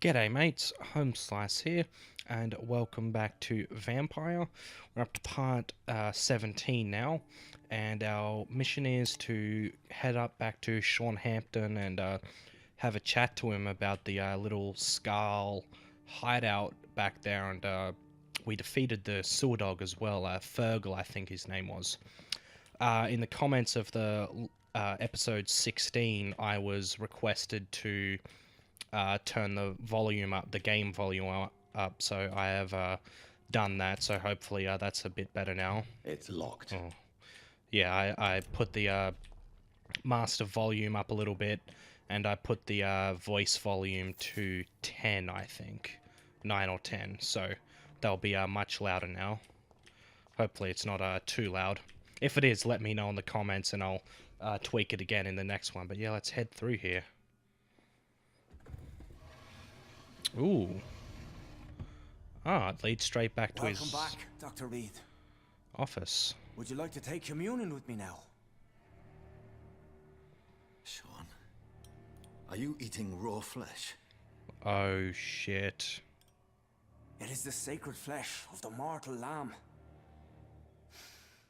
G'day mates, Home Slice here, and welcome back to Vampyr. We're up to part 17 now, and our mission is to head up back to Sean Hampton and have a chat to him about the little Skull hideout back there, and we defeated the sewer dog as well, Fergal I think his name was. In the comments of the episode 16, I was requested to turn the volume up, the game volume up, so I have done that, so hopefully that's a bit better now. It's locked. Oh. Yeah, I put the master volume up a little bit, and I put the voice volume to 10, I think. 9 or 10, so they'll be much louder now. Hopefully it's not too loud. If it is, let me know in the comments and I'll tweak it again in the next one. But yeah, let's head through here. Ooh. Ah, it leads straight back to his Welcome back, Dr. Reid. office. Would you like to take communion with me now? Sean, are you eating raw flesh? Oh, shit. It is the sacred flesh of the mortal lamb.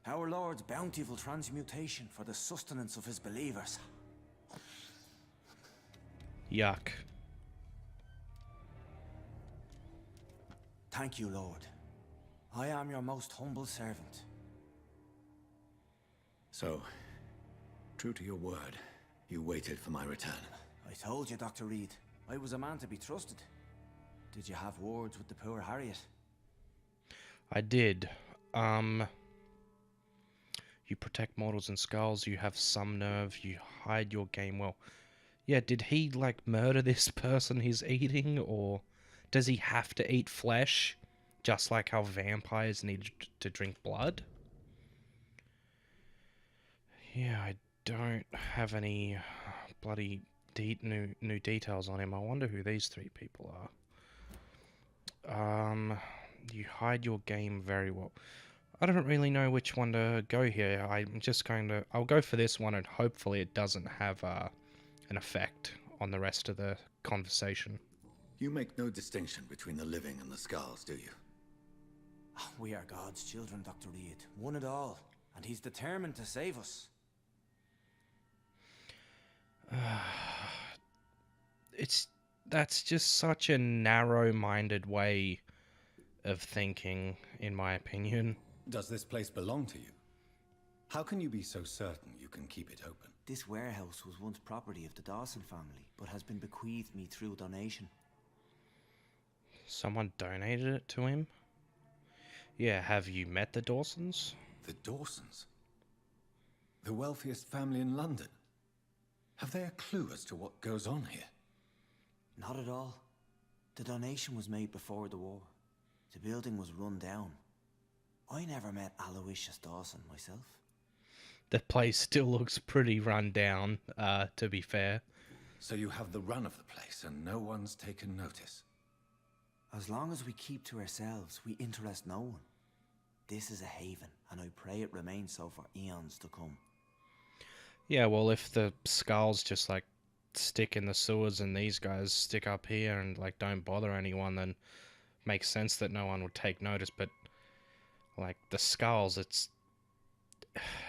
Our Lord's bountiful transmutation for the sustenance of his believers. Yuck. Thank you, Lord. I am your most humble servant. So, true to your word, you waited for my return. I told you, Dr. Reid, I was a man to be trusted. Did you have words with the poor Harriet? I did. You protect mortals and skulls, you have some nerve, you hide your game well. Yeah, did he, like, murder this person he's eating, or does he have to eat flesh, just like how vampires need to drink blood? Yeah, I don't have any bloody new details on him. I wonder who these three people are. You hide your game very well. I don't really know which one to go here. I'm just going to... I'll go for this one, and hopefully it doesn't have an effect on the rest of the conversation. You make no distinction between the living and the skulls, do you? We are God's children, Dr. Reid. One and all. And he's determined to save us. That's just such a narrow-minded way of thinking, in my opinion. Does this place belong to you? How can you be so certain you can keep it open? This warehouse was once property of the Dawson family, but has been bequeathed me through donation. Someone donated it to him? Yeah, have you met the Dawsons? The Dawsons? The wealthiest family in London? Have they a clue as to what goes on here? Not at all. The donation was made before the war. The building was run down. I never met Aloysius Dawson myself. The place still looks pretty run down, to be fair. So you have the run of the place and no one's taken notice? As long as we keep to ourselves, we interest no one. This is a haven, and I pray it remains so for eons to come. Yeah, well, if the skulls just, like, stick in the sewers and these guys stick up here and, like, don't bother anyone, then makes sense that no one would take notice. But, like, the skulls, it's...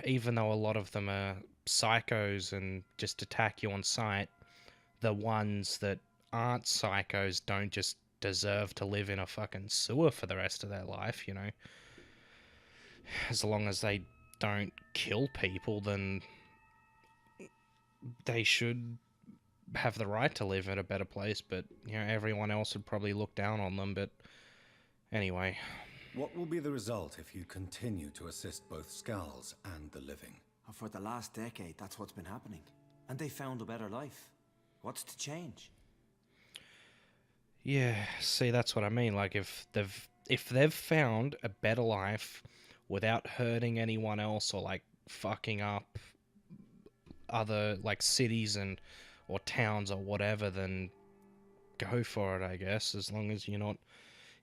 Even though a lot of them are psychos and just attack you on sight, the ones that aren't psychos don't just deserve to live in a fucking sewer for the rest of their life, you know. As long as they don't kill people, then they should have the right to live in a better place, but, you know, everyone else would probably look down on them, but anyway. What will be the result if you continue to assist both skulls and the living? For the last decade, that's what's been happening. And they found a better life. What's to change? Yeah, see, that's what I mean. Like, if they've found a better life without hurting anyone else or, like, fucking up other, like, cities and or towns or whatever, then go for it, I guess, as long as you're not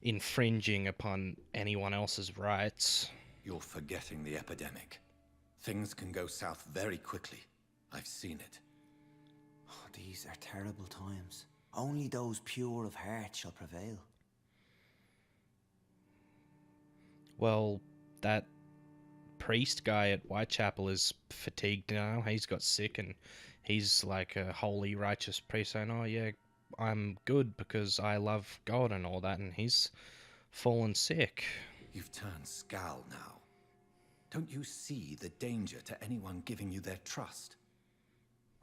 infringing upon anyone else's rights. You're forgetting the epidemic. Things can go south very quickly. I've seen it. Oh, these are terrible times. Only those pure of heart shall prevail. Well, that priest guy at Whitechapel is fatigued now. He's got sick and he's like a holy, righteous priest saying, oh yeah, I'm good because I love God and all that, and he's fallen sick. You've turned Scal now. Don't you see the danger to anyone giving you their trust?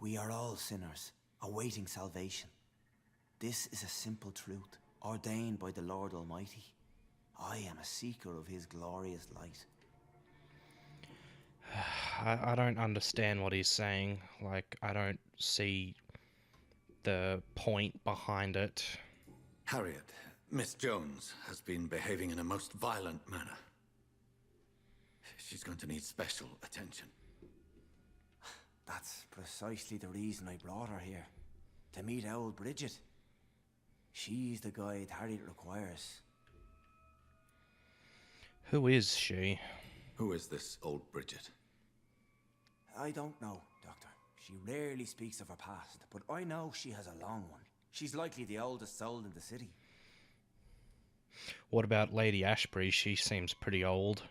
We are all sinners, awaiting salvation. This is a simple truth, ordained by the Lord Almighty. I am a seeker of his glorious light. I don't understand what he's saying. Like, I don't see the point behind it. Harriet, Miss Jones has been behaving in a most violent manner. She's going to need special attention. That's precisely the reason I brought her here. To meet old Bridget. She's the guide Harriet requires. Who is she? Who is this old Bridget? I don't know, Doctor. She rarely speaks of her past, but I know she has a long one. She's likely the oldest soul in the city. What about Lady Ashbury? She seems pretty old.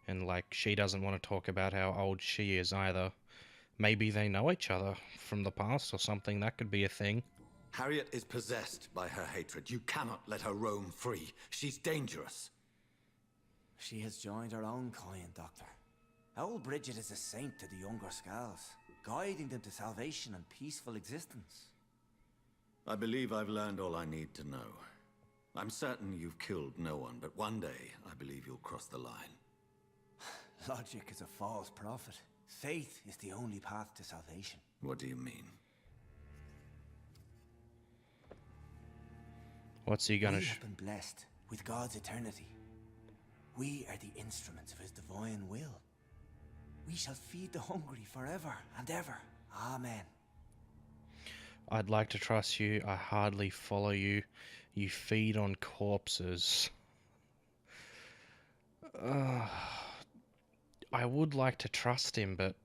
And, like, she doesn't want to talk about how old she is either. Maybe they know each other from the past or something. That could be a thing. Harriet is possessed by her hatred. You cannot let her roam free. She's dangerous. She has joined her own kind, Doctor. Old Bridget is a saint to the younger Scals, guiding them to salvation and peaceful existence. I believe I've learned all I need to know. I'm certain you've killed no one, but one day I believe you'll cross the line. Logic is a false prophet. Faith is the only path to salvation. What do you mean? What's he gonna We have been blessed with God's eternity. We are the instruments of his divine will. We shall feed the hungry forever and ever. Amen. I'd like to trust you. I hardly follow you. You feed on corpses. I would like to trust him, but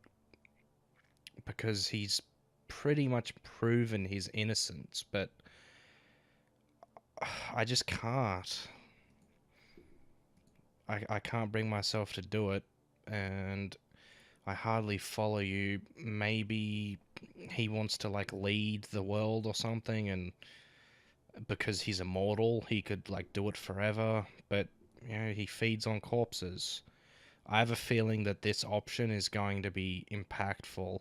because he's pretty much proven his innocence, but I just can't. I can't bring myself to do it, and I hardly follow you. Maybe he wants to, like, lead the world or something, and because he's immortal, he could, like, do it forever, but, you know, he feeds on corpses. I have a feeling that this option is going to be impactful,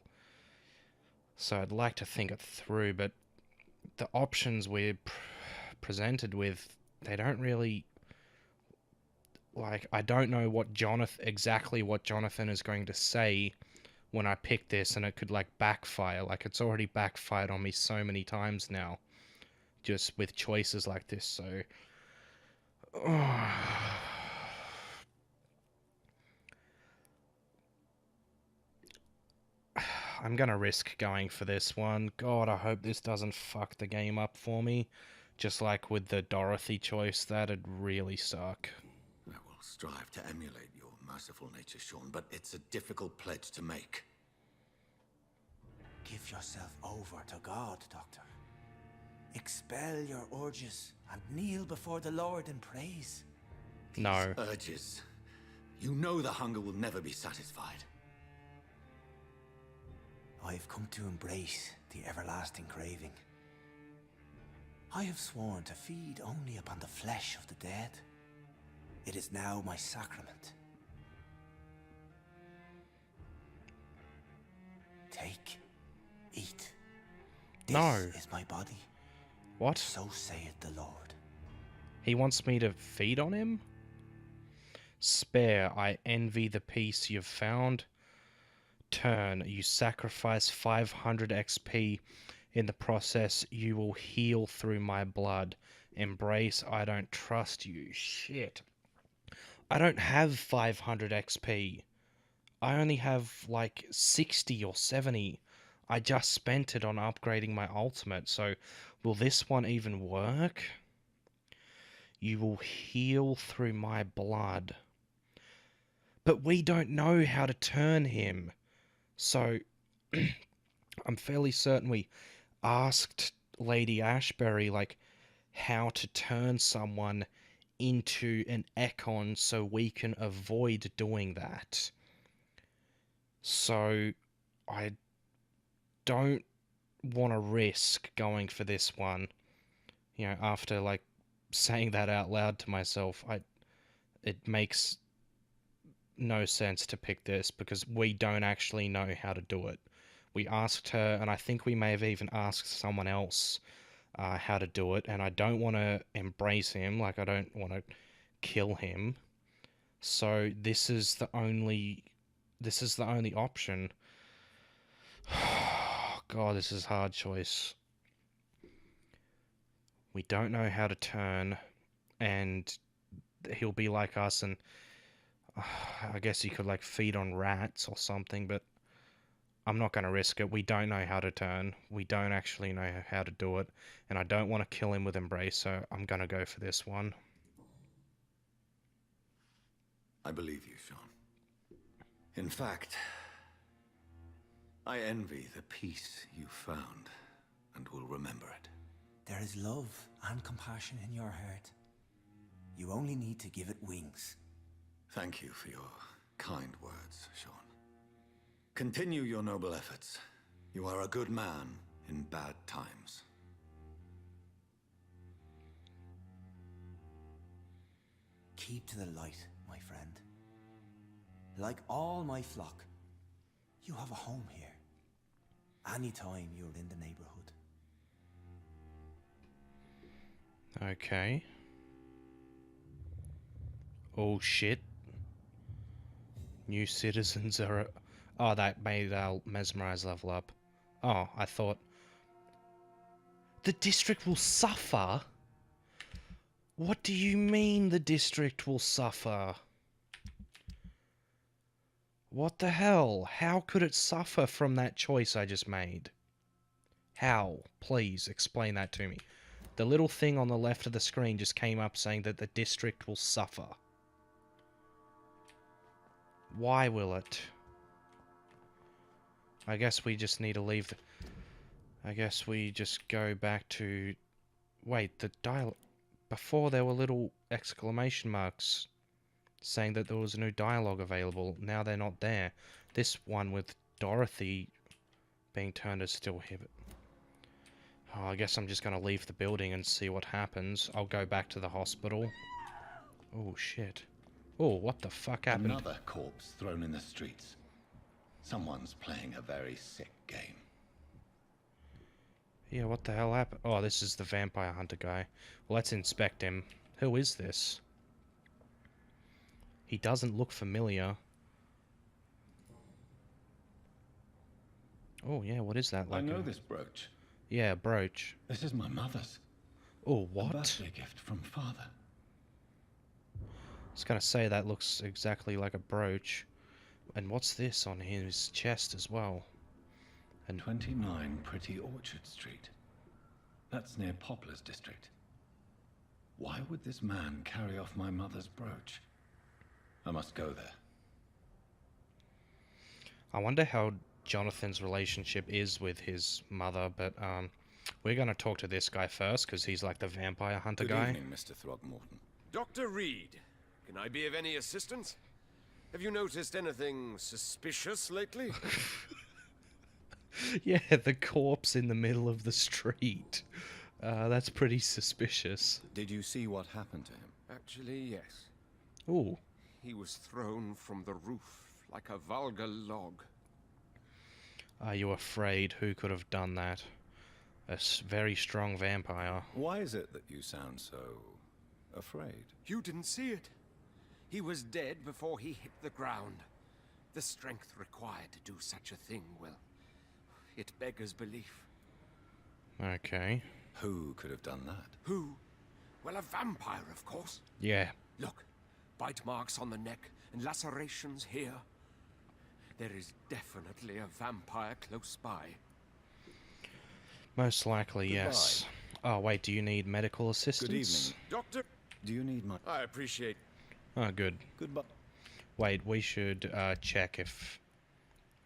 so I'd like to think it through, but the options we're presented with, they don't really... Like, I don't know exactly what Jonathan is going to say when I pick this, and it could, like, backfire. Like, it's already backfired on me so many times now, just with choices like this, so... I'm gonna risk going for this one. God, I hope this doesn't fuck the game up for me. Just like with the Dorothy choice, that'd really suck. I will strive to emulate your merciful nature, Sean, but it's a difficult pledge to make. Give yourself over to God, Doctor. Expel your urges and kneel before the Lord in praise. No. Urges. You know the hunger will never be satisfied. I've come to embrace the everlasting craving. I have sworn to feed only upon the flesh of the dead. It is now my sacrament. Take, eat. This No. is my body. What? So saith the Lord. He wants me to feed on him? Spare, I envy the peace you've found. Turn, you sacrifice 500 XP. In the process, you will heal through my blood. Embrace, I don't trust you. Shit. I don't have 500 XP. I only have like 60 or 70. I just spent it on upgrading my ultimate, so will this one even work? You will heal through my blood. But we don't know how to turn him. So, I'm fairly certain we asked Lady Ashbury, like, how to turn someone into an Econ so we can avoid doing that. So, I don't want to risk going for this one. You know, after, like, saying that out loud to myself, it makes no sense to pick this because we don't actually know how to do it. We asked her, and I think we may have even asked someone else how to do it, and I don't want to embrace him, like I don't want to kill him. So this is the only option. God, this is a hard choice. We don't know how to turn, and he'll be like us, and I guess he could like feed on rats or something, but I'm not going to risk it. We don't know how to turn. We don't actually know how to do it, and I don't want to kill him with Embrace, so I'm going to go for this one. I believe you, Sean. In fact, I envy the peace you found, and will remember it. There is love and compassion in your heart. You only need to give it wings. Thank you for your kind words, Sean. Continue your noble efforts. You are a good man in bad times. Keep to the light, my friend. Like all my flock, you have a home here. Anytime you're in the neighborhood. Okay. Oh shit. New citizens are... Oh, that made our mesmerize level up. Oh, I thought... The district will suffer? What do you mean the district will suffer? What the hell? How could it suffer from that choice I just made? How? Please explain that to me. The little thing on the left of the screen just came up saying that the district will suffer. Why will it? I guess we just need to leave the... I guess we just go back to... Wait, the dialogue... Before there were little exclamation marks saying that there was a new dialogue available. Now they're not there. This one with Dorothy being turned is still here. Oh, I guess I'm just going to leave the building and see what happens. I'll go back to the hospital. Oh, shit. Oh, what the fuck happened? Another corpse thrown in the streets. Someone's playing a very sick game. Yeah, what the hell happened? Oh, this is the vampire hunter guy. Well, let's inspect him. Who is this? He doesn't look familiar. Oh, yeah, what is that? Like I know this brooch. Yeah, a brooch. This is my mother's. Oh, what? A birthday gift from father. I was gonna say that looks exactly like a brooch. And what's this on his chest as well? And 29 Pretty Orchard Street. That's near Poplar's district. Why would this man carry off my mother's brooch? I must go there. I wonder how Jonathan's relationship is with his mother, but we're gonna talk to this guy first because he's like the vampire hunter guy. Good evening, Mr. Throgmorton. Dr. Reid, can I be of any assistance? Have you noticed anything suspicious lately? Yeah, the corpse in the middle of the street. That's pretty suspicious. Did you see what happened to him? Actually, yes. Ooh. He was thrown from the roof like a vulgar log. Are you afraid? Who could have done that? A very strong vampire. Why is it that you sound so afraid? You didn't see it. He was dead before he hit the ground. The strength required to do such a thing, well, it beggars belief. Okay. Who could have done that? Who? Well, a vampire, of course. Yeah. Look, bite marks on the neck and lacerations here. There is definitely a vampire close by. Most likely, Goodbye. yes. Oh, wait, do you need medical assistance? Good evening. Doctor, Do you need my... I appreciate... Oh, good. Goodbye. Wait, we should check if...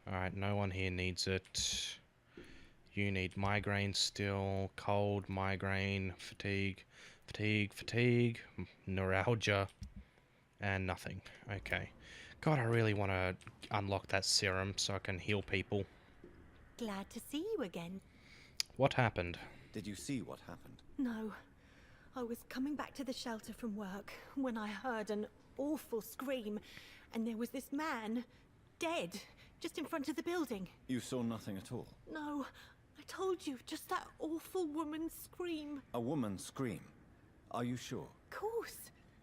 Alright, no one here needs it. You need migraine still, cold, migraine, fatigue, fatigue, neuralgia, and nothing. Okay. God, I really want to unlock that serum so I can heal people. Glad to see you again. What happened? Did you see what happened? No. I was coming back to the shelter from work when I heard an awful scream, and there was this man, dead, just in front of the building. You saw nothing at all? No, I told you, just that awful woman's scream. A woman scream? Are you sure? Of course.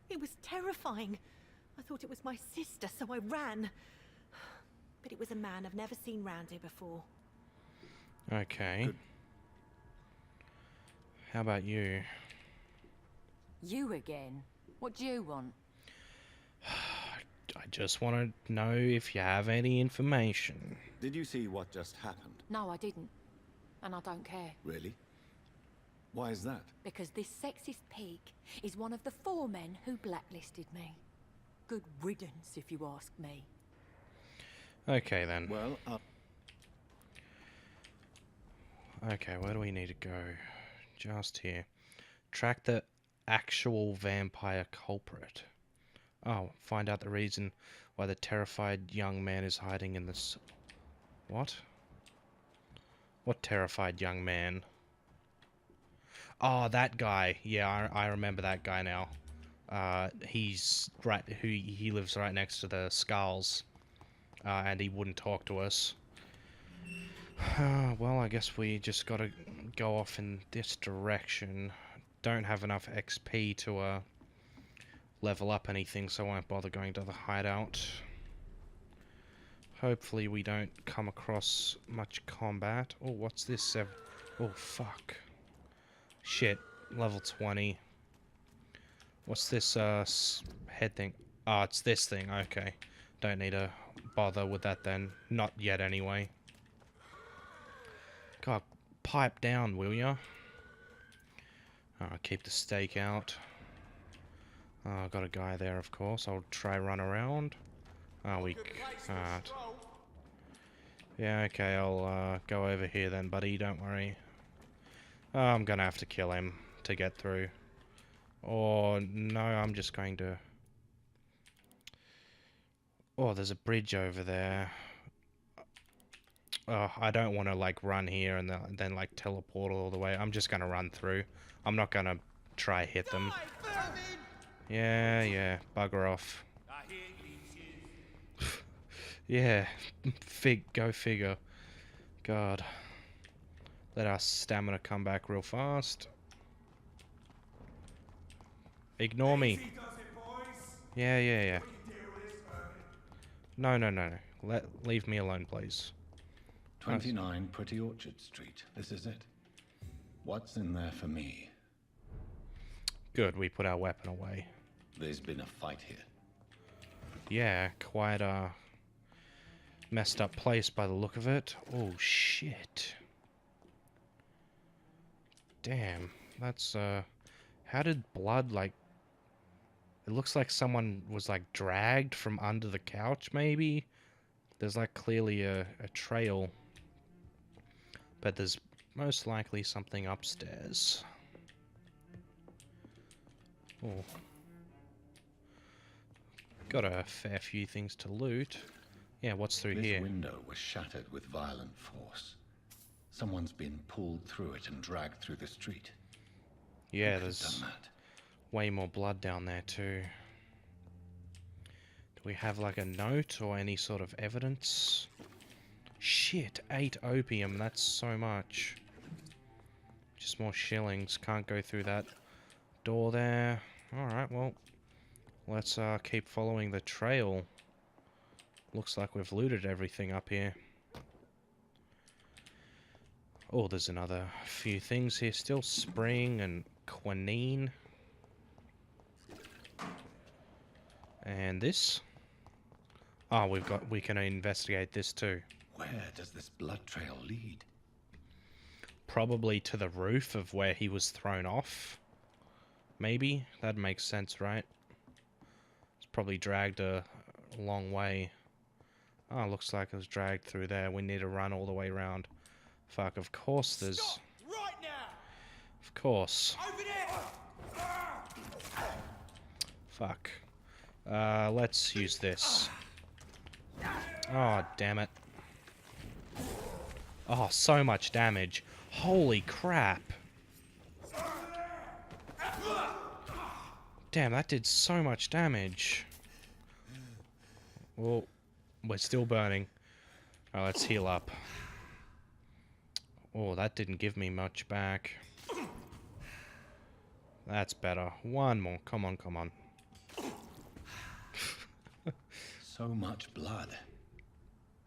It was terrifying. I thought it was my sister, so I ran. But it was a man I've never seen round here before. Okay. Good. How about you? You again? What do you want? I just want to know if you have any information. Did you see what just happened? No, I didn't. And I don't care. Really? Why is that? Because this sexist pig is one of the 4 men who blacklisted me. Good riddance, if you ask me. Okay, then. Well, Okay, where do we need to go? Just here. Track the actual vampire culprit. Oh, find out the reason why the terrified young man is hiding in this... What? What terrified young man? Oh, that guy. Yeah, I remember that guy now. He's right... He lives right next to the skulls. And he wouldn't talk to us. Well, I guess we just gotta go off in this direction. Don't have enough XP to level up anything, so I won't bother going to the hideout. Hopefully we don't come across much combat. Oh, what's this? Oh, fuck. Shit. Level 20. What's this head thing? Oh, it's this thing. Okay. Don't need to bother with that then. Not yet, anyway. God, pipe down, will ya? Keep the stake out. I've got a guy there, of course. I'll try run around. Oh, we can't. Yeah, okay, I'll go over here then, buddy. Don't worry. I'm gonna have to kill him to get through. Or, no, I'm just going to... Oh, there's a bridge over there. I don't want to, like, run here and then, like, teleport all the way. I'm just gonna run through. I'm not gonna try hit them. Yeah, bugger off. Yeah, go figure. God. Let our stamina come back real fast. Ignore me. Yeah. No. Leave me alone, please. 29 Pretty Orchard Street. This is it. What's in there for me? Good, we put our weapon away. There's been a fight here. Yeah, quite a messed up place by the look of it. Oh, shit. Damn, that's, how did blood, like... It looks like someone was, like, dragged from under the couch, maybe? There's, like, clearly a trail. But there's most likely something upstairs. Oh. Got a fair few things to loot. Yeah, what's through here? This window was shattered with violent force. Someone's been pulled through it and dragged through the street. Yeah, Who could have there's done that? way more blood down there too. Do we have like a note or any sort of evidence? Shit, 8 opium, that's so much. Just more shillings, can't go through that door there. Alright, well, let's keep following the trail. Looks like we've looted everything up here. Oh, there's another few things here still. Spring and quinine. And this. Oh, we can investigate this too. Where does this blood trail lead? Probably to the roof of where he was thrown off. Maybe? That makes sense, right? It's probably dragged a long way. Oh, looks like it was dragged through there. We need to run all the way around. Fuck, of course there's... Stop! Right now! Of course. Over there! Fuck. Let's use this. Oh, damn it. Oh, so much damage. Holy crap. Damn, that did so much damage. Well, we're still burning. Oh, let's heal up. Oh, that didn't give me much back. That's better. One more. Come on, come on. So much blood.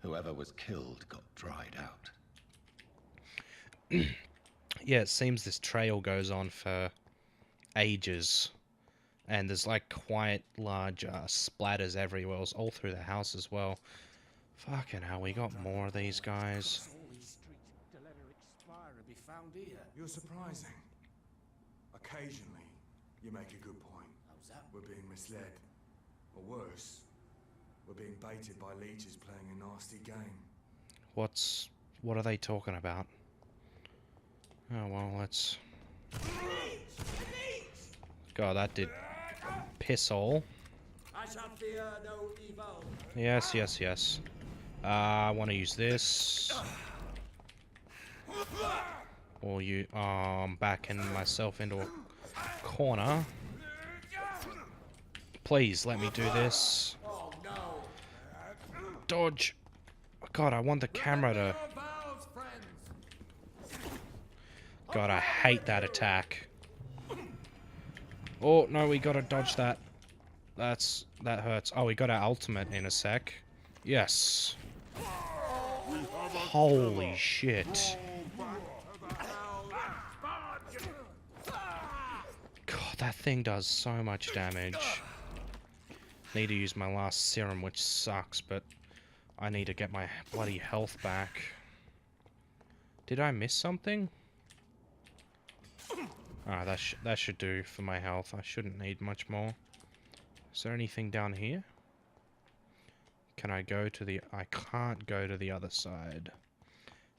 Whoever was killed got dried out. Yeah, it seems this trail goes on for ages. And there's like quite large splatters everywhere, all through the house as well. Fucking hell, we got more of these guys. You're surprising. Occasionally, you make a good point. We're being misled. Or worse, we're being baited by leeches playing a nasty game. What are they talking about? Oh, well, let's... God, that did piss all. I shall fear no evil. Yes, yes, yes. I want to use this. Or you... Oh, I'm backing myself into a corner. Please, let me do this. Dodge. God, I want the camera to... God, I hate that attack. Oh, no, we gotta dodge that. That hurts. Oh, we got our ultimate in a sec. Yes. Holy shit. God, that thing does so much damage. Need to use my last serum, which sucks, but I need to get my bloody health back. Did I miss something? Ah, that should do for my health. I shouldn't need much more. Is there anything down here? Can I go to the... I can't go to the other side.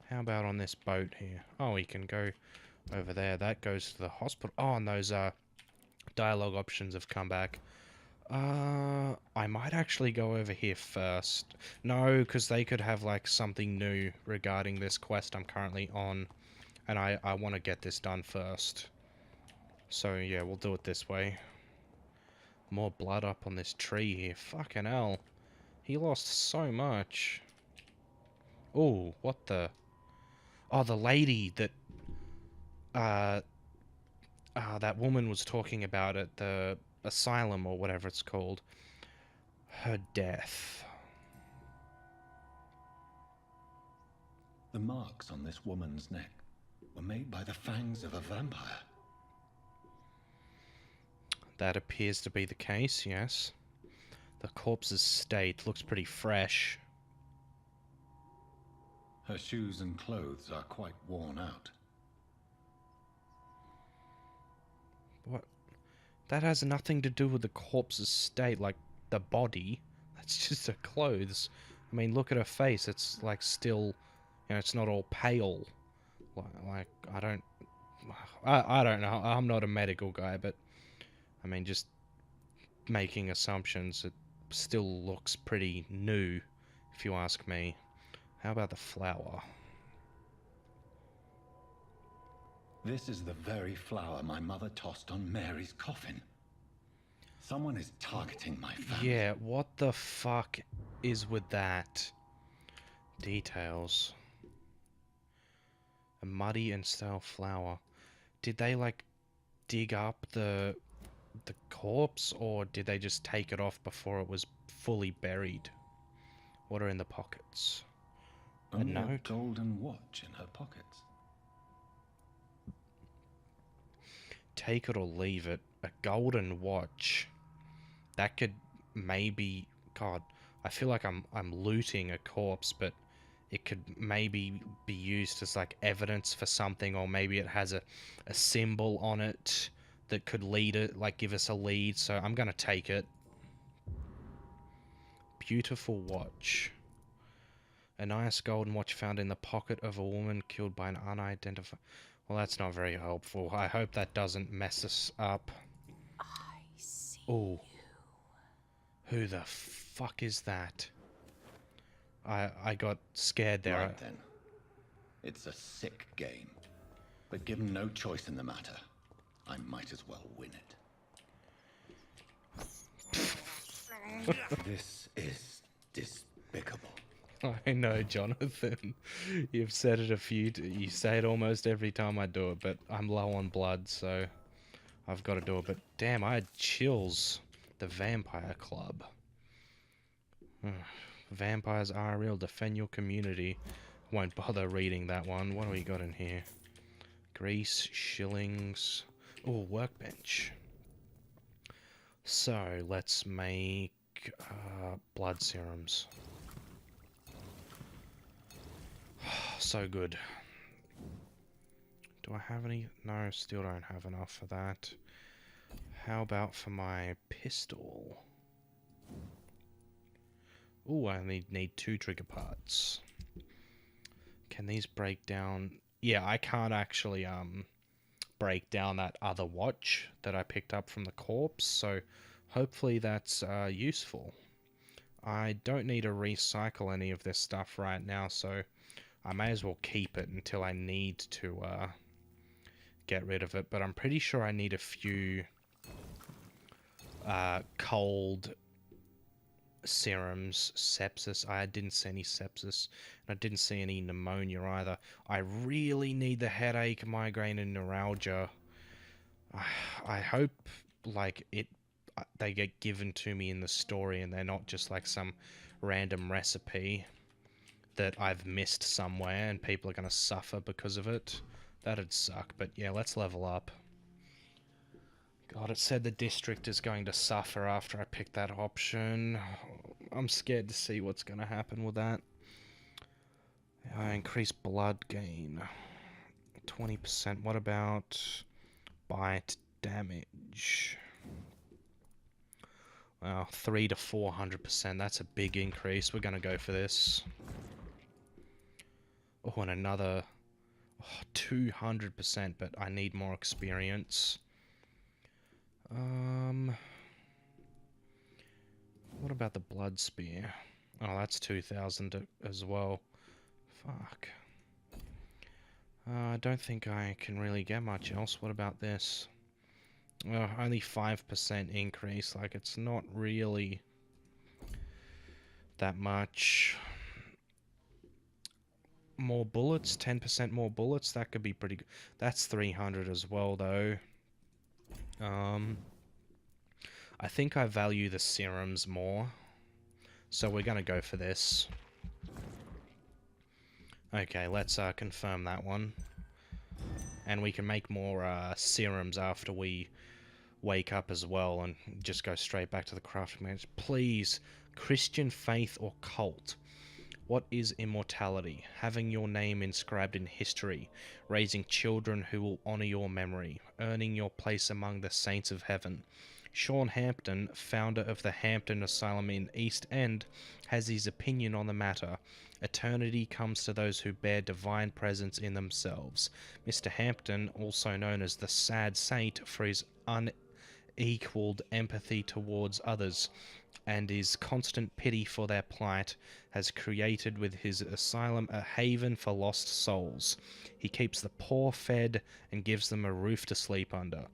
How about on this boat here? Oh, we can go over there. That goes to the hospital. Oh, and those dialogue options have come back. I might actually go over here first. No, because they could have like something new regarding this quest I'm currently on. And I want to get this done first. So yeah, we'll do it this way. More blood up on this tree here. Fucking hell. He lost so much. Oh, what the... Oh, the lady that... that woman was talking about at the asylum or whatever it's called. Her death. The marks on this woman's neck were made by the fangs of a vampire. That appears to be the case, yes. The corpse's state looks pretty fresh. Her shoes and clothes are quite worn out. What? That has nothing to do with the corpse's state, like the body. That's just her clothes. I mean, look at her face. It's like still, you know, it's not all pale. Like I don't know. I'm not a medical guy, but I mean, just making assumptions. It still looks pretty new, if you ask me. How about the flower? This is the very flower my mother tossed on Mary's coffin. Someone is targeting my family. Yeah, what the fuck is with that? Details. A muddy and stale flower. Did they, like, dig up the corpse, or did they just take it off before it was fully buried? What are in the pockets? Only a note? a golden watch in her pockets. Take it or leave it. A golden watch. That could maybe... God, I feel like I'm looting a corpse, but it could maybe be used as like evidence for something, or maybe it has a symbol on it that could lead it, like give us a lead, so I'm gonna take it. Beautiful watch. A nice golden watch found in the pocket of a woman killed by an unidentified... Well, that's not very helpful. I hope that doesn't mess us up. I see. Oh. Who the fuck is that? I got scared there. Right then. It's a sick game. But given no choice in the matter, I might as well win it. This is despicable. I know, Jonathan. You've said it you say it almost every time I do it, but I'm low on blood, so I've got to do it. But damn, I had chills. The Vampire Club. Vampires are real. Defend your community. Won't bother reading that one. What do we got in here? Grease, shillings. Oh, workbench. So, let's make blood serums. So good. Do I have any? No, still don't have enough for that. How about for my pistol? Ooh, I only need 2 trigger parts. Can these break down? Yeah, I can't actually break down that other watch that I picked up from the corpse, so hopefully that's useful. I don't need to recycle any of this stuff right now, so I may as well keep it until I need to get rid of it, but I'm pretty sure I need a few cold serums. Sepsis, I didn't see any sepsis, and I didn't see any pneumonia either. I really need the headache, migraine, and neuralgia. I hope like they get given to me in the story and they're not just like some random recipe that I've missed somewhere and people are going to suffer because of it. That'd suck, but yeah, let's level up. God, it said the district is going to suffer after I picked that option. I'm scared to see what's going to happen with that. Increase blood gain. 20%. What about bite damage? Well, 300 to 400%. That's a big increase. We're going to go for this. Oh, and another 200%, but I need more experience. What about the blood spear? Oh, that's 2,000 as well. Fuck. I don't think I can really get much else. What about this? Only 5% increase. Like, it's not really that much. More bullets, 10% more bullets. That could be pretty good. That's 300 as well, though. I think I value the serums more, so we're gonna go for this. Okay, let's confirm that one. And we can make more serums after we wake up as well, and just go straight back to the crafting mage. Please, Christian faith or cult? What is immortality? Having your name inscribed in history, raising children who will honor your memory, earning your place among the saints of heaven. Sean Hampton, founder of the Hampton Asylum in East End, has his opinion on the matter. Eternity comes to those who bear divine presence in themselves. Mr. Hampton, also known as the Sad Saint for his unequaled empathy towards others and his constant pity for their plight, has created with his asylum a haven for lost souls. He keeps the poor fed and gives them a roof to sleep under.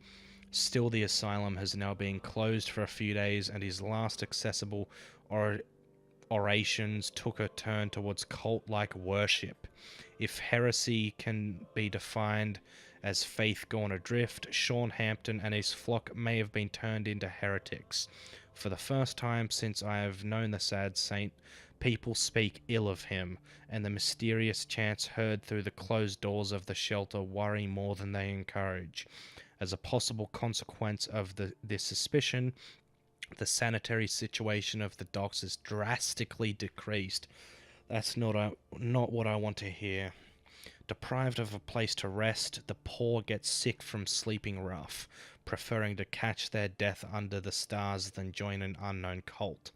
Still, the asylum has now been closed for a few days, and his last accessible orations took a turn towards cult-like worship. If heresy can be defined as faith gone adrift, Sean Hampton and his flock may have been turned into heretics. For the first time since I have known the sad saint, people speak ill of him, and the mysterious chants heard through the closed doors of the shelter worry more than they encourage. As a possible consequence of this suspicion, the sanitary situation of the docks is drastically decreased. That's not what I want to hear. Deprived of a place to rest, the poor get sick from sleeping rough, preferring to catch their death under the stars than join an unknown cult.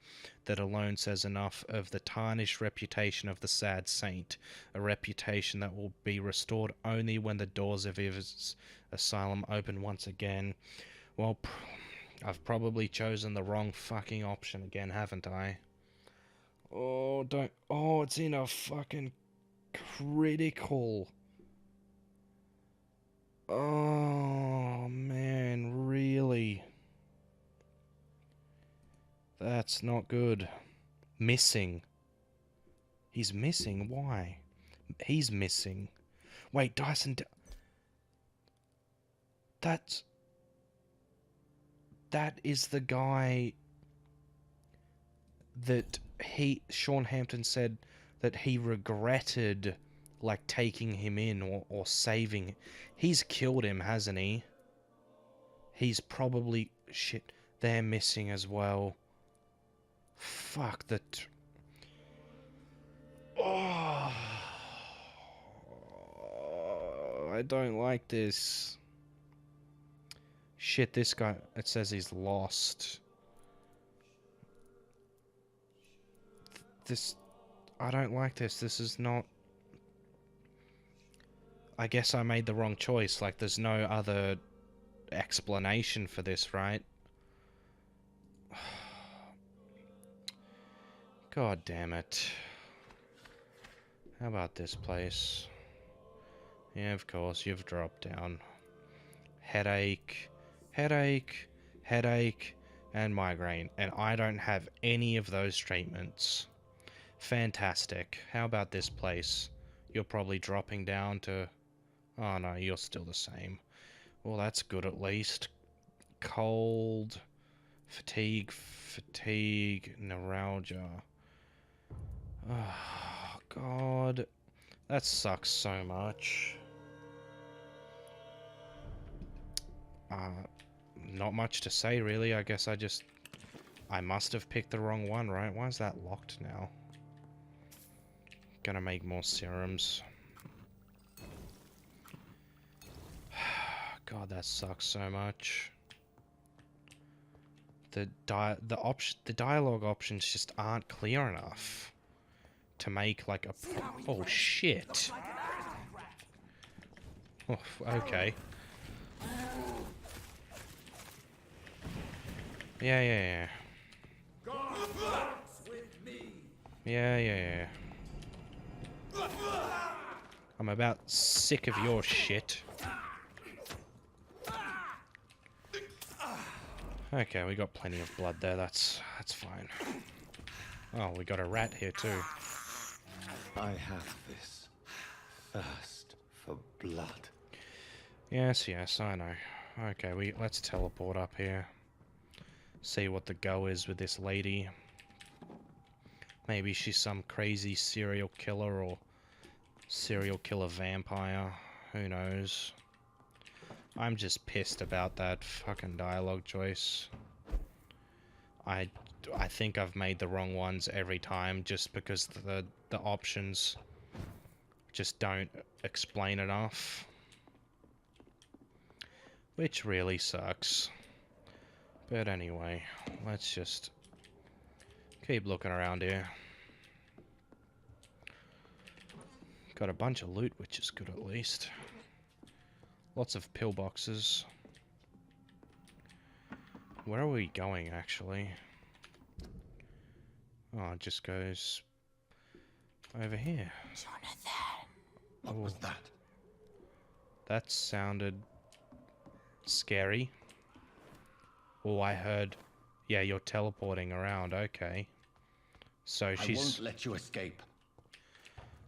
That alone says enough of the tarnished reputation of the sad saint, a reputation that will be restored only when the doors of his asylum open once again. Well, I've probably chosen the wrong fucking option again, haven't I? Oh, don't... Oh, it's in a fucking critical. Oh, man, really? That's not good. Missing. He's missing? Why? He's missing. Wait, Dyson... That is the guy that Sean Hampton said that he regretted, like, taking him in or saving. He's killed him, hasn't he? He's probably... Shit, they're missing as well. Fuck that. Oh, I don't like this. Shit, this guy, it says he's lost. This, I don't like this. This is not... I guess I made the wrong choice. Like, there's no other explanation for this, right? God damn it. How about this place? Yeah, of course, you've dropped down. Headache, headache, headache, and migraine. And I don't have any of those treatments. Fantastic. How about this place? You're probably dropping down to... Oh no, you're still the same. Well, that's good at least. Cold, fatigue, neuralgia. Oh, God. That sucks so much. Not much to say, really. I guess I must have picked the wrong one, right? Why is that locked now? Gonna make more serums. God, that sucks so much. The dialogue options just aren't clear enough to make like a... Oh shit. Oh, okay. Yeah. Yeah. I'm about sick of your shit. Okay, we got plenty of blood there. That's fine. Oh, we got a rat here too. I have this thirst for blood. Yes, I know. Okay, let's teleport up here. See what the go is with this lady. Maybe she's some crazy serial killer or serial killer vampire. Who knows? I'm just pissed about that fucking dialogue choice. I think I've made the wrong ones every time just because the options just don't explain enough. Which really sucks. But anyway, let's just keep looking around here. Got a bunch of loot, which is good at least. Lots of pillboxes. Where are we going, actually? Oh, it just goes over here. Jonathan! What was that? That sounded scary. Oh, I heard... Yeah, you're teleporting around, okay. So I won't let you escape.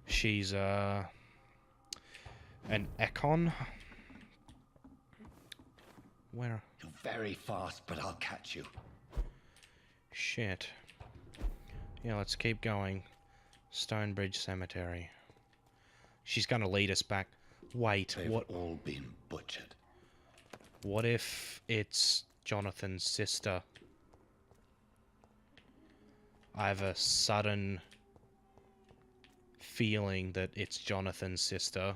She's, an Econ? Where? You're very fast, but I'll catch you. Shit. Yeah, let's keep going. Stonebridge Cemetery. She's gonna lead us back. Wait, They've what? all been butchered. What if it's Jonathan's sister? I have a sudden feeling that it's Jonathan's sister.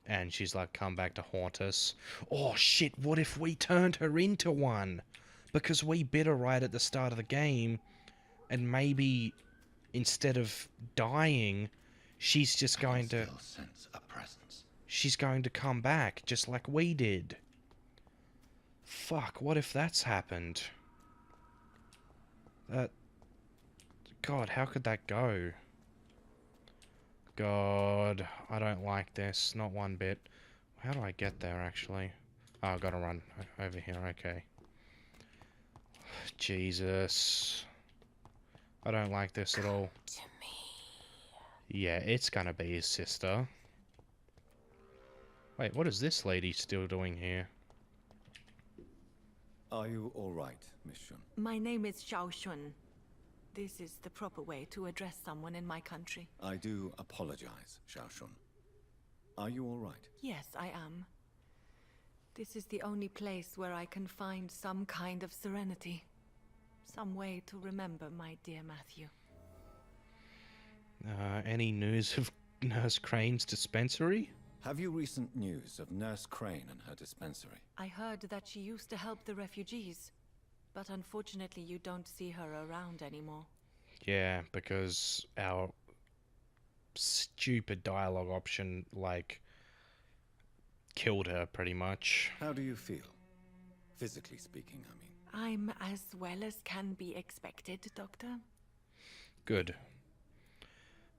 And she's like, come back to haunt us. Oh shit, what if we turned her into one? Because we bit her right at the start of the game, and maybe instead of dying, she's just going to... Still sense a presence. She's going to come back, just like we did. Fuck, what if that's happened? God, how could that go? God, I don't like this, not one bit. How do I get there, actually? Oh, I've got to run over here, okay. Jesus. I don't like this at all. To me. Yeah, it's gonna be his sister. Wait, what is this lady still doing here? Are you all right, Miss Shun? My name is Xiao Shun. This is the proper way to address someone in my country. I do apologize, Xiao Shun. Are you all right? Yes, I am. This is the only place where I can find some kind of serenity. Some way to remember my dear Matthew. Any news of Nurse Crane's dispensary? Have you recent news of Nurse Crane and her dispensary? I heard that she used to help the refugees, but unfortunately you don't see her around anymore. Yeah, because our stupid dialogue option, like, killed her pretty much. How do you feel? Physically speaking, I mean. I'm as well as can be expected, Doctor. Good.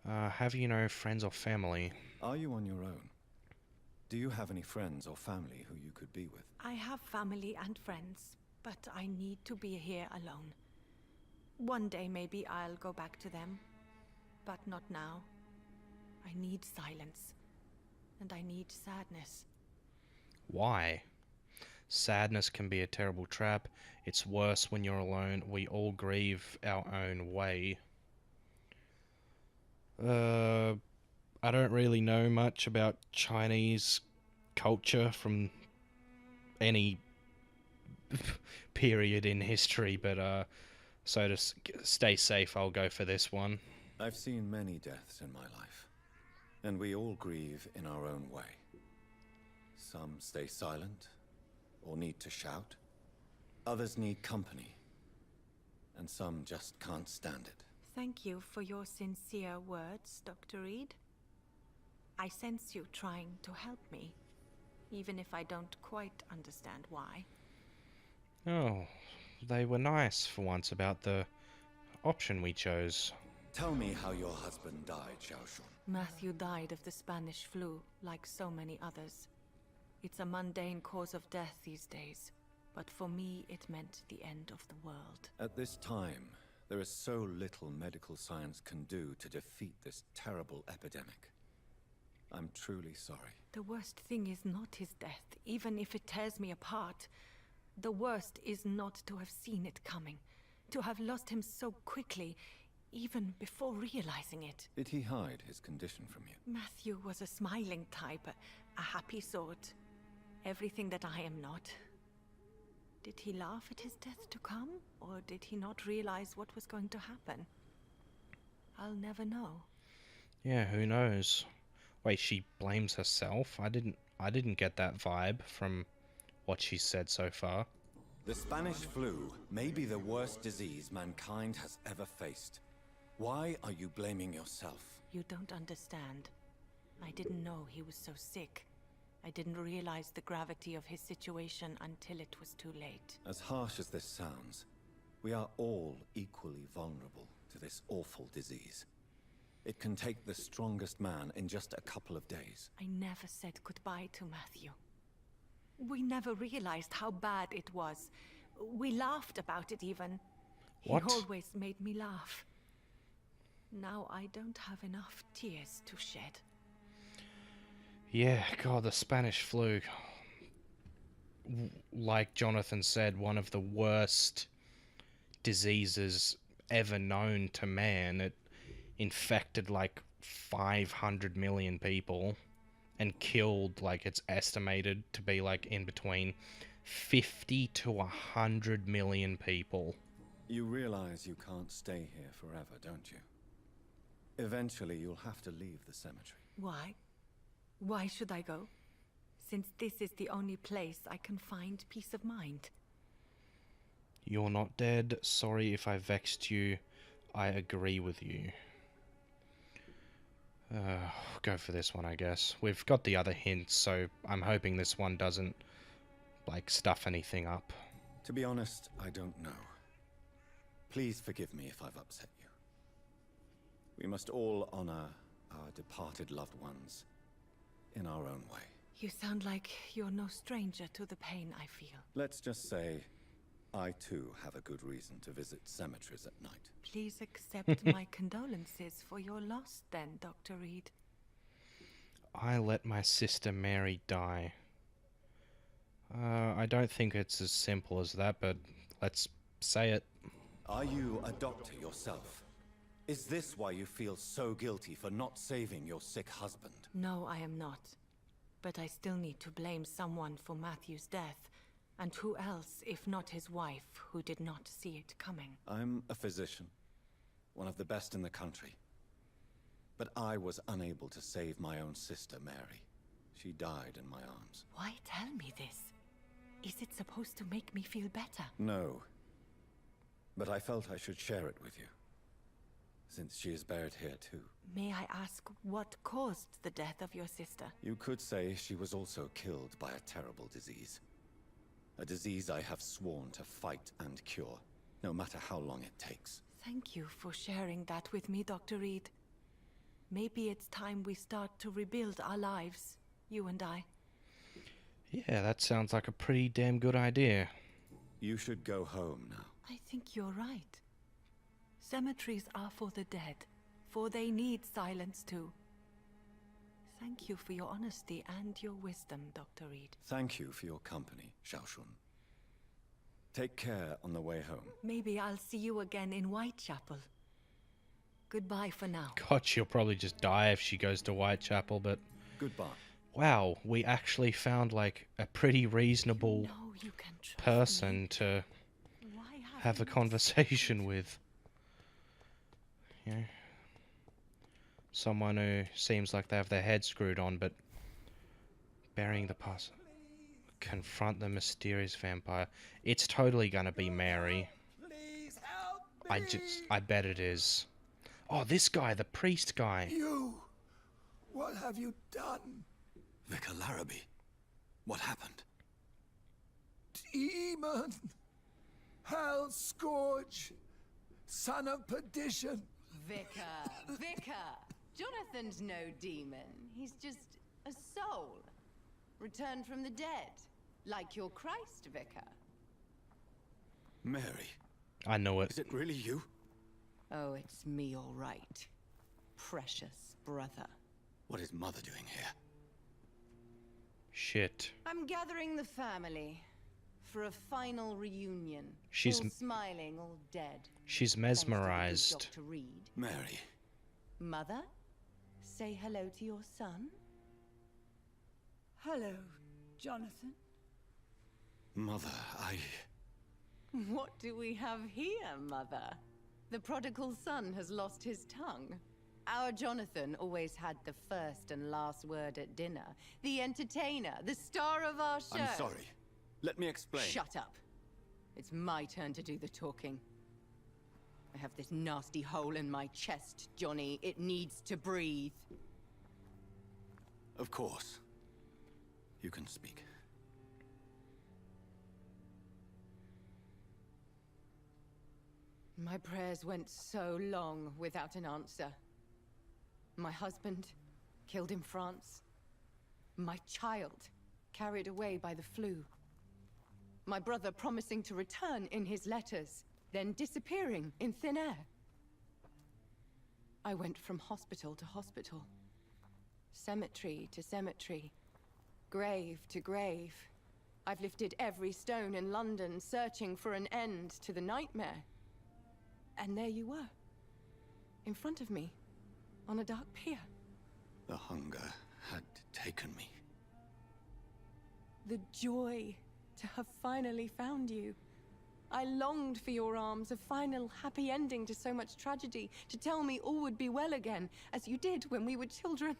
Have you no friends or family? Are you on your own? Do you have any friends or family who you could be with? I have family and friends, but I need to be here alone. One day maybe I'll go back to them, but not now. I need silence, and I need sadness. Why? Sadness can be a terrible trap. It's worse when you're alone. We all grieve our own way. I don't really know much about Chinese culture from any period in history, but so to stay safe, I'll go for this one. I've seen many deaths in my life, and we all grieve in our own way. Some stay silent, or need to shout. Others need company, and some just can't stand it. Thank you for your sincere words, Dr. Reid. I sense you trying to help me, even if I don't quite understand why. Oh, they were nice for once about the option we chose. Tell me how your husband died, Xiao Shun. Matthew died of the Spanish flu, like so many others. It's a mundane cause of death these days, but for me it meant the end of the world. At this time, there is so little medical science can do to defeat this terrible epidemic. I'm truly sorry. The worst thing is not his death, even if it tears me apart. The worst is not to have seen it coming, to have lost him so quickly, even before realizing it. Did he hide his condition from you? Matthew was a smiling type, a happy sort. Everything that I am not. Did he laugh at his death to come, or did he not realize what was going to happen? I'll never know. Yeah, who knows? Wait, she blames herself? I didn't get that vibe from what she said so far. The Spanish flu may be the worst disease mankind has ever faced. Why are you blaming yourself? You don't understand. I didn't know he was so sick. I didn't realize the gravity of his situation until it was too late. As harsh as this sounds, we are all equally vulnerable to this awful disease. It can take the strongest man in just a couple of days. I never said goodbye to Matthew. We never realized how bad it was. We laughed about it even. What? He always made me laugh. Now I don't have enough tears to shed. Yeah, God, the Spanish flu. Like Jonathan said, one of the worst diseases ever known to man. It infected like 500 million people and killed, like, it's estimated to be like in between 50 to 100 million people. You realize you can't stay here forever, don't you? Eventually you'll have to leave the cemetery. Why? Why should I go? Since this is the only place I can find peace of mind. You're not dead. Sorry if I vexed you. I agree with you. Go for this one, I guess. We've got the other hints, so I'm hoping this one doesn't, like, stuff anything up. To be honest, I don't know. Please forgive me if I've upset you. We must all honor our departed loved ones in our own way. You sound like you're no stranger to the pain I feel. Let's just say, I too have a good reason to visit cemeteries at night. Please accept my condolences for your loss then, Dr. Reid. I let my sister Mary die. I don't think it's as simple as that, but let's say it. Are you a doctor yourself? Is this why you feel so guilty for not saving your sick husband? No, I am not. But I still need to blame someone for Matthew's death. And who else, if not his wife, who did not see it coming? I'm a physician, one of the best in the country. But I was unable to save my own sister, Mary. She died in my arms. Why tell me this? Is it supposed to make me feel better? No. But I felt I should share it with you, since she is buried here too. May I ask what caused the death of your sister? You could say she was also killed by a terrible disease. A disease I have sworn to fight and cure, no matter how long it takes. Thank you for sharing that with me, Dr. Reid. Maybe it's time we start to rebuild our lives, you and I. Yeah, that sounds like a pretty damn good idea. You should go home now. I think you're right. Cemeteries are for the dead, for they need silence too. Thank you for your honesty and your wisdom, Dr. Reid. Thank you for your company, Xiaoshun. Take care on the way home. Maybe I'll see you again in Whitechapel. Goodbye for now. God, she'll probably just die if she goes to Whitechapel, but... Goodbye. Wow, we actually found, like, a pretty reasonable You can trust person me. to Why have a haven't you conversation with. Yeah. Someone who seems like they have their head screwed on, but burying the past. Confront the mysterious vampire. It's totally gonna be Mary. Please help me! I bet it is. Oh, this guy, the priest guy. You! What have you done? Vicar Larrabee, what happened? Demon! Hell scourge! Son of perdition! Vicar! Jonathan's no demon. He's just a soul. Returned from the dead. Like your Christ, Vicar. Mary, I know it. is it really you? Oh, it's me all right. Precious brother. What is Mother doing here? Shit. I'm gathering the family for a final reunion. She's all smiling, all dead. She's Thanks to the good mesmerized. Dr. Reid. Mary. Mother, say hello to your son. Hello, Jonathan. Mother, What do we have here, Mother? The prodigal son has lost his tongue. Our Jonathan always had the first and last word at dinner. The entertainer, the star of our show. I'm sorry. Let me explain. Shut up. It's my turn to do the talking. I have this nasty hole in my chest, Johnny. It needs to breathe. Of course. You can speak. My prayers went so long without an answer. My husband, killed in France. My child, carried away by the flu. My brother promising to return in his letters, then disappearing in thin air. I went from hospital to hospital. Cemetery to cemetery. Grave to grave. I've lifted every stone in London, searching for an end to the nightmare. And there you were, in front of me, on a dark pier. The hunger had taken me. The joy to have finally found you. I longed for your arms, a final happy ending to so much tragedy, to tell me all would be well again, as you did when we were children.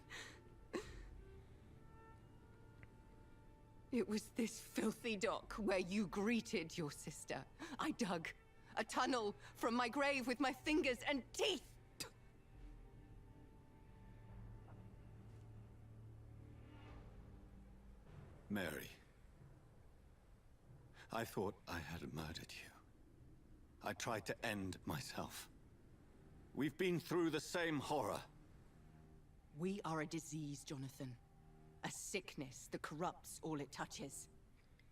It was this filthy dock where you greeted your sister. I dug a tunnel from my grave with my fingers and teeth. Mary, I thought I had murdered you. I tried to end myself. We've been through the same horror. We are a disease, Jonathan. A sickness that corrupts all it touches.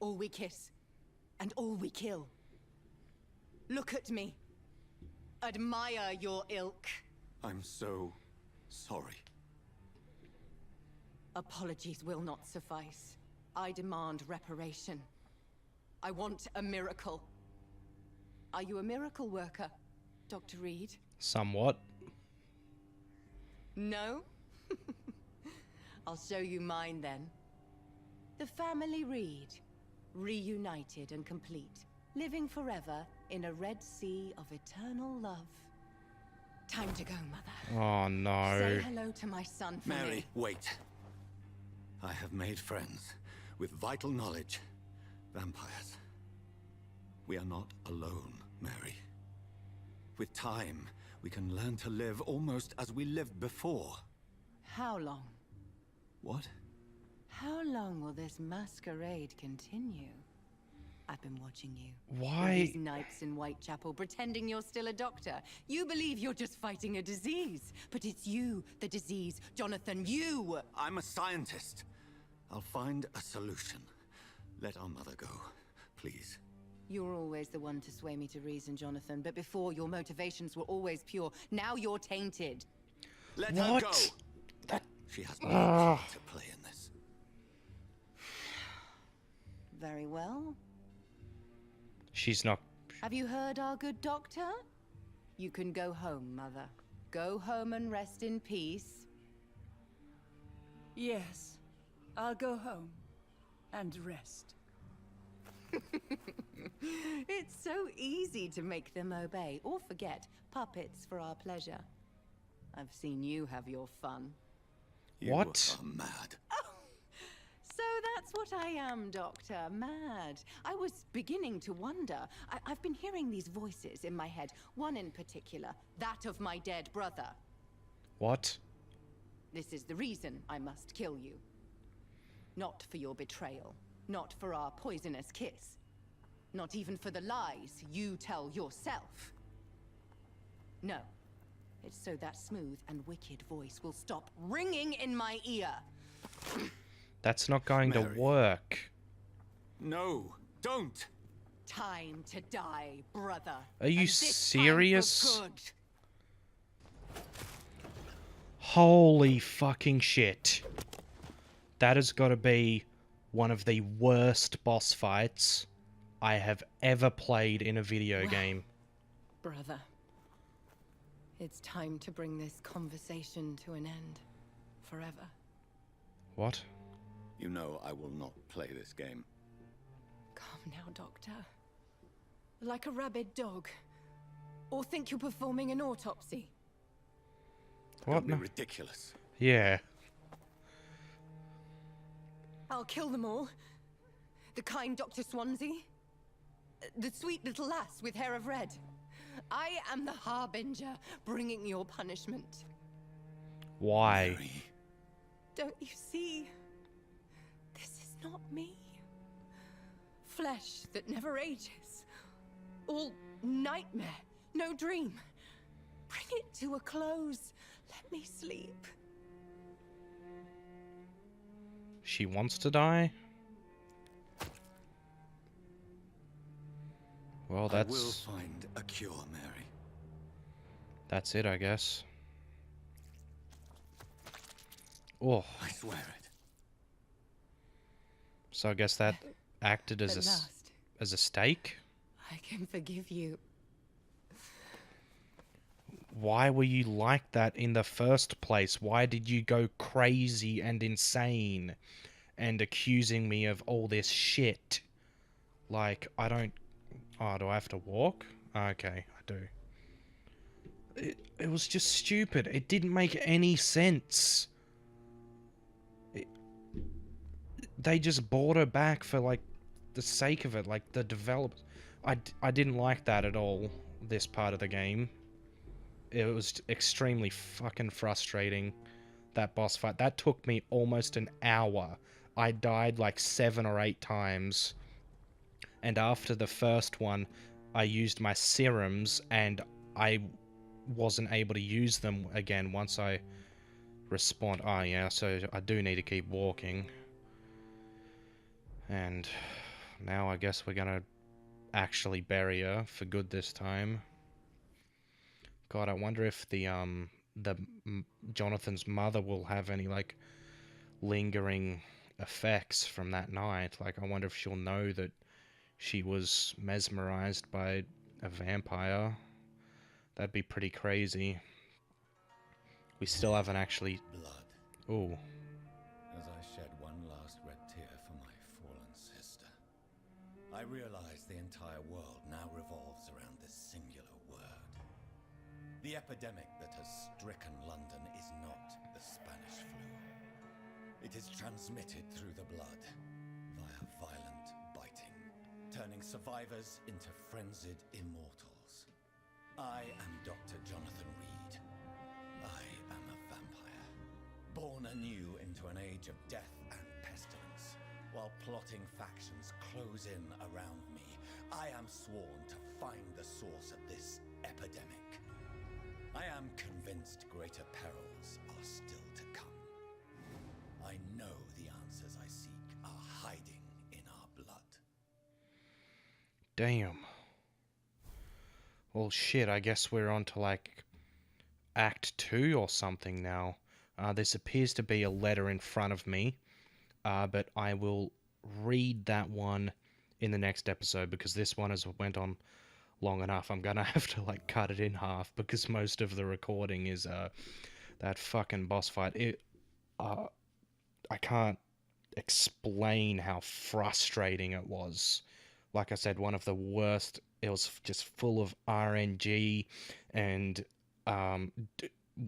All we kiss, and all we kill. Look at me. Admire your ilk. I'm so sorry. Apologies will not suffice. I demand reparation. I want a miracle. Are you a miracle worker, Dr. Reid? Somewhat. No? I'll show you mine then. The family Reid, reunited and complete, living forever in a red sea of eternal love. Time to go, Mother. Oh no. Say hello to my son for Mary, me. wait. I have made friends with vital knowledge. Vampires. We are not alone, Mary. With time, we can learn to live almost as we lived before. How long? What? How long will this masquerade continue? I've been watching you. Why? All these nights in Whitechapel, pretending you're still a doctor. You believe you're just fighting a disease. But it's you, the disease. Jonathan, you! I'm a scientist. I'll find a solution. Let our mother go, please. You're always the one to sway me to reason, Jonathan. But before, your motivations were always pure. Now you're tainted. Let her go! That... She has no part to play in this. Very well. She's not... Have you heard our good doctor? You can go home, Mother. Go home and rest in peace. Yes, I'll go home and rest. It's so easy to make them obey or forget. Puppets for our pleasure. I've seen you have your fun. You What? are mad. So that's what I am, Doctor. Mad. I was beginning to wonder. I've been hearing these voices in my head. One in particular, that of my dead brother. What? This is the reason I must kill you. Not for your betrayal. Not for our poisonous kiss. Not even for the lies you tell yourself. No. It's so that smooth and wicked voice will stop ringing in my ear. That's not going Mary. to work. No, don't! Time to die, brother. Are you And this time for serious? good. Holy fucking shit. That has got to be one of the worst boss fights I have ever played in a video game. Brother. It's time to bring this conversation to an end. Forever. What? You know I will not play this game. Calm now, Doctor. Like a rabid dog. Or think you're performing an autopsy. What? Don't be No. ridiculous. Yeah. I'll kill them all. The kind Dr. Swansea. The sweet little lass with hair of red. I am the Harbinger, bringing your punishment. Why? Mary. Don't you see? This is not me. Flesh that never ages. All nightmare, no dream. Bring it to a close. Let me sleep. She wants to die? Well, I will that's... find a cure, Mary. That's it, I guess. Oh, I swear it. so I guess that acted as At a last, as a stake? I can forgive you. Why were you like that in the first place? Why did you go crazy and insane and accusing me of all this shit? Like, I don't... Oh, do I have to walk? Okay, I do. It was just stupid. It didn't make any sense. they just brought her back for, like, the sake of it. Like, the developers... I didn't like that at all, this part of the game. It was extremely fucking frustrating, that boss fight. That took me almost an hour. I died like 7 or 8 times. And after the first one, I used my serums, and I wasn't able to use them again once I respawned. Oh yeah, so I do need to keep walking. And now I guess we're gonna actually bury her for good this time. God, I wonder if the Jonathan's mother will have any, like, lingering effects from that night. Like, I wonder if she'll know that she was mesmerized by a vampire. That'd be pretty crazy. We still haven't actually... Blood. Ooh. As I shed one last red tear for my fallen sister, I realize the entire world now revolves around this singular word. The epidemic that has stricken London is not the Spanish flu. It is transmitted through the blood via violent biting, turning survivors into frenzied immortals. I am Dr. Jonathan Reid. I am a vampire, born anew into an age of death and pestilence. While plotting factions close in around me, I am sworn to find the source of this epidemic. I am convinced greater perils are still to come. I know the answers I seek are hiding in our blood. Damn. Well, shit, I guess we're on to, like, Act 2 or something now. This appears to be a letter in front of me, but I will read that one in the next episode, because this one has went on long enough. I'm gonna have to, like, cut it in half, because most of the recording is that fucking boss fight. I can't explain how frustrating it was. Like I said, one of the worst. It was just full of RNG, and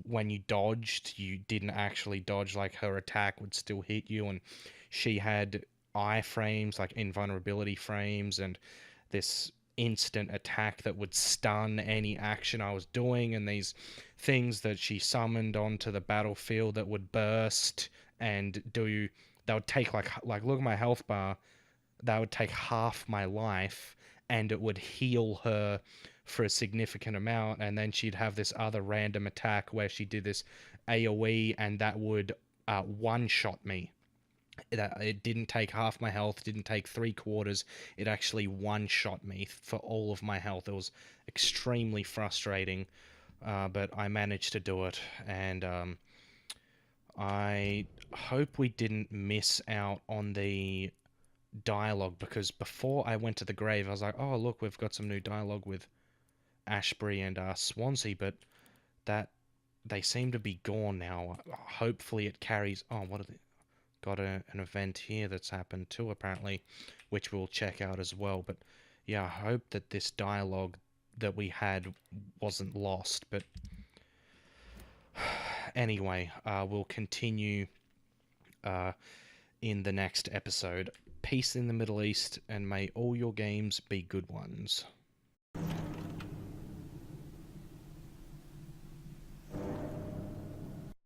when you dodged, you didn't actually dodge. Like, her attack would still hit you, and she had iframes, like invulnerability frames, and this instant attack that would stun any action I was doing, and these things that she summoned onto the battlefield that would burst and do... That would take, like look at my health bar. That would take half my life, and it would heal her for a significant amount, and then she'd have this other random attack where she did this AoE, and that would one-shot me. It didn't take half my health, didn't take 3/4, it actually one-shot me for all of my health. It was extremely frustrating, but I managed to do it, and I hope we didn't miss out on the dialogue, because before I went to the grave, I was like, oh look, we've got some new dialogue with Ashbury and Swansea, but that they seem to be gone now. Hopefully it carries... Oh, what are they... Got an event here that's happened too, apparently, which we'll check out as well. But yeah, I hope that this dialogue that we had wasn't lost. But anyway, we'll continue in the next episode. Peace in the Middle East, and may all your games be good ones.